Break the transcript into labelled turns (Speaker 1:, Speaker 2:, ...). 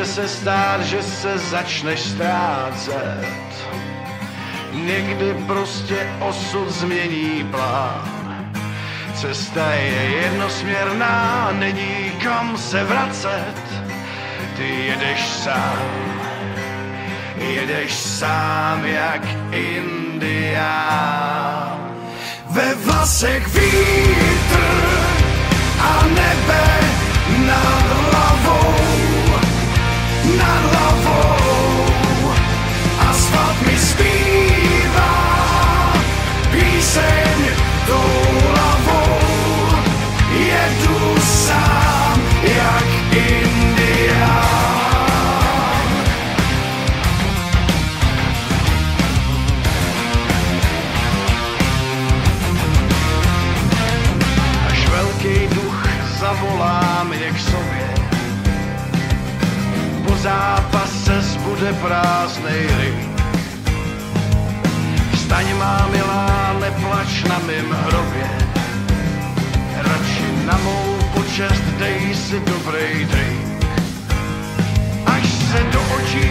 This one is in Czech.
Speaker 1: může se stát, že se začneš ztrácet. Někdy prostě osud změní plán. Cesta je jednosměrná, není kam se vracet. Ty jedeš sám jak indián. Ve vlasech vítr a nebe nad hlavou, nad hlavou. Asfalt mi zpívá píseň tou hlavou. Jedu sám jak indián. Až velký duch zavolá mě k sobě, po zápase zbude prázdnej ring. Vstaň má milá, neplač na mým hrobě, radši na mou počest dej si dobrý drink. Až se do očí